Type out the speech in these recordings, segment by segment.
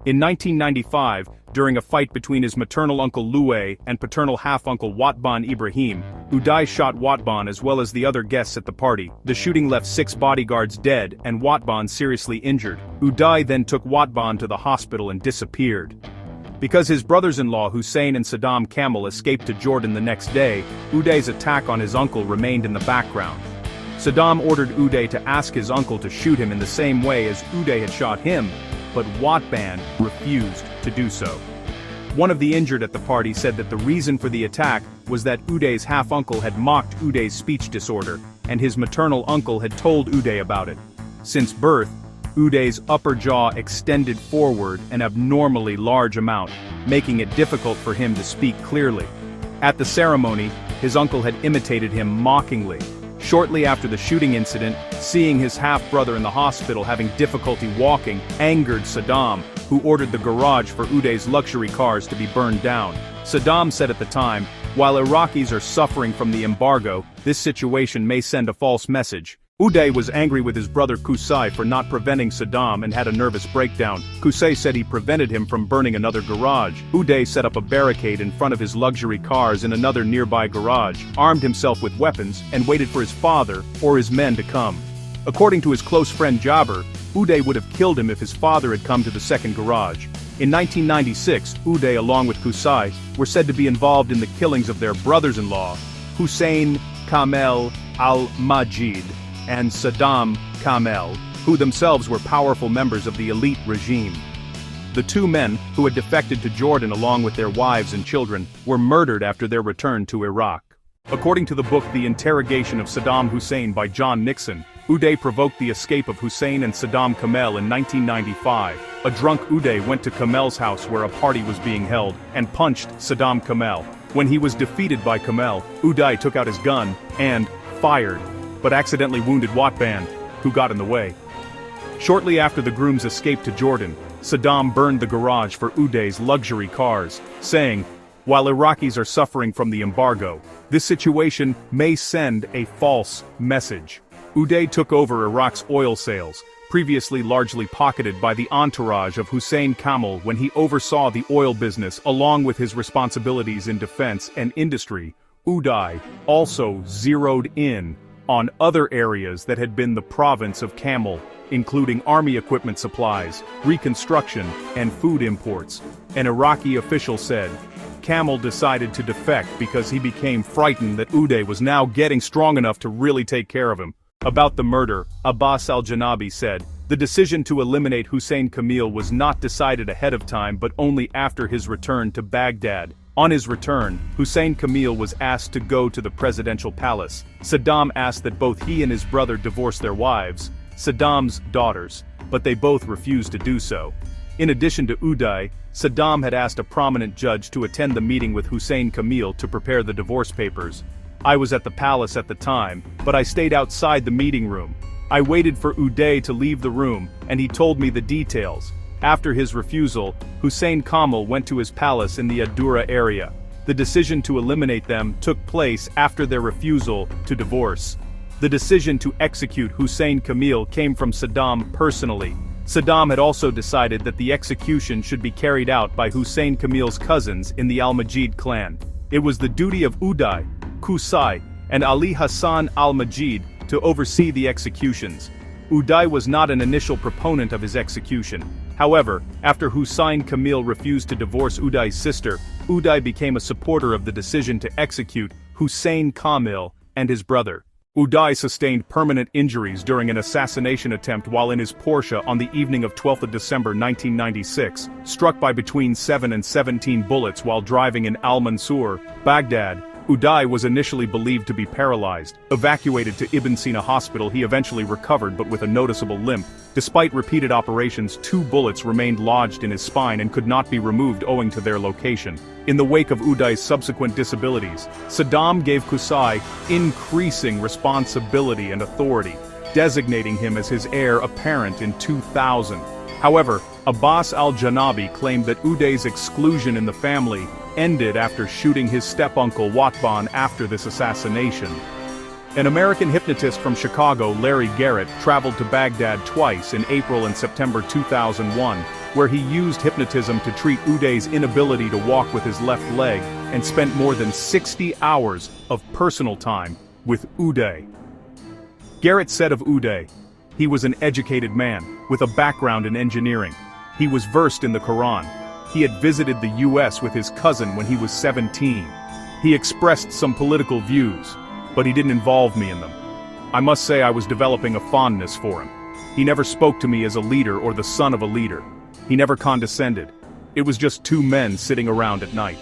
In 1995, during a fight between his maternal uncle Louay and paternal half-uncle Watban Ibrahim, Uday shot Watban as well as the other guests at the party. The shooting left 6 bodyguards dead and Watban seriously injured. Uday then took Watban to the hospital and disappeared. Because his brothers-in-law Hussein and Saddam Kamel escaped to Jordan the next day, Uday's attack on his uncle remained in the background. Saddam ordered Uday to ask his uncle to shoot him in the same way as Uday had shot him, but Watban refused to do so. One of the injured at the party said that the reason for the attack was that Uday's half-uncle had mocked Uday's speech disorder, and his maternal uncle had told Uday about it. Since birth, Uday's upper jaw extended forward an abnormally large amount, making it difficult for him to speak clearly. At the ceremony, his uncle had imitated him mockingly. Shortly after the shooting incident, seeing his half-brother in the hospital having difficulty walking angered Saddam, who ordered the garage for Uday's luxury cars to be burned down. Saddam said at the time, "While Iraqis are suffering from the embargo, this situation may send a false message." Uday was angry with his brother Qusay for not preventing Saddam and had a nervous breakdown. Qusay said he prevented him from burning another garage. Uday set up a barricade in front of his luxury cars in another nearby garage, armed himself with weapons, and waited for his father or his men to come. According to his close friend Jabir, Uday would have killed him if his father had come to the second garage. In 1996, Uday along with Qusay were said to be involved in the killings of their brothers-in-law, Hussein Kamel al-Majid and Saddam Kamel, who themselves were powerful members of the elite regime. The 2 men, who had defected to Jordan along with their wives and children, were murdered after their return to Iraq. According to the book The Interrogation of Saddam Hussein by John Nixon, Uday provoked the escape of Hussein and Saddam Kamel in 1995. A drunk Uday went to Kamel's house where a party was being held, and punched Saddam Kamel. When he was defeated by Kamel, Uday took out his gun and fired, but accidentally wounded Watban, who got in the way. Shortly after the grooms escaped to Jordan, Saddam burned the garage for Uday's luxury cars, saying, "While Iraqis are suffering from the embargo, this situation may send a false message." Uday took over Iraq's oil sales, previously largely pocketed by the entourage of Hussein Kamel when he oversaw the oil business along with his responsibilities in defense and industry. Uday also zeroed in on other areas that had been the province of Kamel, including army equipment supplies, reconstruction, and food imports. An Iraqi official said, Kamel decided to defect because he became frightened that Uday was now getting strong enough to really take care of him. About the murder, Abbas al-Janabi said, "The decision to eliminate Hussein Kamel was not decided ahead of time but only after his return to Baghdad. On his return, Hussein Kamel was asked to go to the presidential palace. Saddam asked that both he and his brother divorce their wives, Saddam's daughters, but they both refused to do so. In addition to Uday, Saddam had asked a prominent judge to attend the meeting with Hussein Kamel to prepare the divorce papers. I was at the palace at the time, but I stayed outside the meeting room. I waited for Uday to leave the room, and he told me the details. After his refusal, Hussein Kamel went to his palace in the Adura area. The decision to eliminate them took place after their refusal to divorce. The decision to execute Hussein Kamel came from Saddam personally. Saddam had also decided that the execution should be carried out by Hussein Kamel's cousins in the Al-Majid clan. It was the duty of Uday, Qusay, and Ali Hassan al-Majid to oversee the executions. Uday was not an initial proponent of his execution. However, after Hussein Kamel refused to divorce Uday's sister, Uday became a supporter of the decision to execute Hussein Kamel and his brother. Uday sustained permanent injuries during an assassination attempt while in his Porsche on the evening of 12 December 1996, struck by between 7 and 17 bullets while driving in Al-Mansur, Baghdad. Uday was initially believed to be paralyzed. Evacuated to Ibn Sina Hospital, he eventually recovered but with a noticeable limp. Despite repeated operations, 2 bullets remained lodged in his spine and could not be removed owing to their location. In the wake of Uday's subsequent disabilities, Saddam gave Qusay increasing responsibility and authority, designating him as his heir apparent in 2000. However, Abbas al-Janabi claimed that Uday's exclusion in the family ended after shooting his step-uncle Watban after this assassination. An American hypnotist from Chicago, Larry Garrett, traveled to Baghdad twice in April and September 2001. where he used hypnotism to treat Uday's inability to walk with his left leg and spent more than 60 hours of personal time with Uday. Garrett said of Uday, "He was an educated man, with a background in engineering. He was versed in the Quran. He had visited the US with his cousin when he was 17. He expressed some political views, but he didn't involve me in them. I must say I was developing a fondness for him. He never spoke to me as a leader or the son of a leader. He never condescended. It was just two men sitting around at night."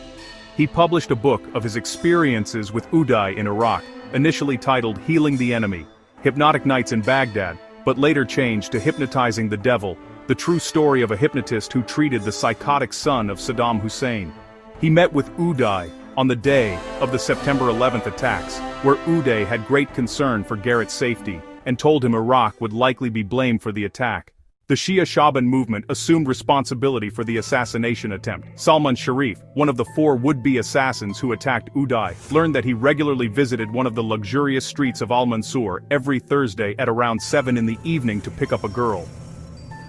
He published a book of his experiences with Uday in Iraq, initially titled Healing the Enemy, Hypnotic Nights in Baghdad, but later changed to Hypnotizing the Devil, the true story of a hypnotist who treated the psychotic son of Saddam Hussein. He met with Uday on the day of the September 11th attacks, where Uday had great concern for Garrett's safety, and told him Iraq would likely be blamed for the attack. The Shia Shaban movement assumed responsibility for the assassination attempt. Salman Sharif, one of the 4 would-be assassins who attacked Uday, learned that he regularly visited one of the luxurious streets of Al-Mansur every Thursday at around 7 in the evening to pick up a girl.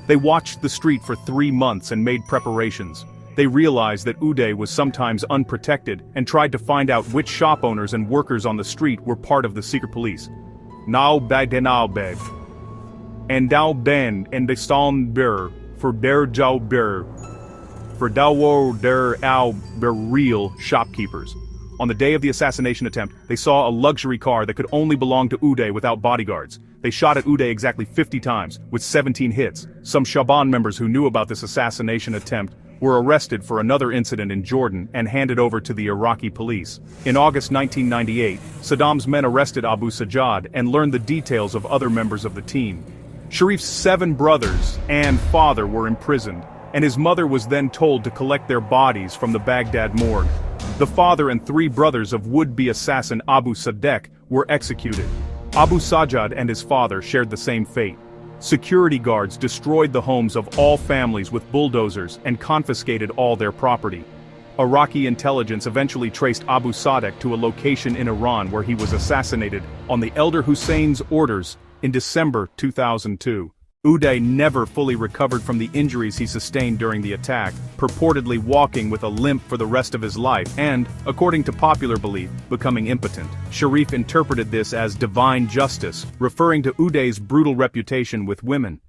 They watched the street for 3 months and made preparations. They realized that Uday was sometimes unprotected and tried to find out which shop owners and workers on the street were part of the secret police. Now badenalbeg. And thou ben and the ston ber for der jau ber for dawo der al ber real shopkeepers. On the day of the assassination attempt, they saw a luxury car that could only belong to Uday without bodyguards. They shot at Uday exactly 50 times, with 17 hits. Some Shaban members who knew about this assassination attempt were arrested for another incident in Jordan and handed over to the Iraqi police. In August 1998, Saddam's men arrested Abu Sajjad and learned the details of other members of the team. Sharif's 7 brothers and father were imprisoned, and his mother was then told to collect their bodies from the Baghdad morgue. The father and 3 brothers of would-be assassin Abu Sadek were executed. Abu Sajjad and his father shared the same fate. Security guards destroyed the homes of all families with bulldozers and confiscated all their property. Iraqi intelligence eventually traced Abu Sadek to a location in Iran where he was assassinated on the elder Hussein's orders in December 2002. Uday never fully recovered from the injuries he sustained during the attack, purportedly walking with a limp for the rest of his life and, according to popular belief, becoming impotent. Sharif interpreted this as divine justice, referring to Uday's brutal reputation with women.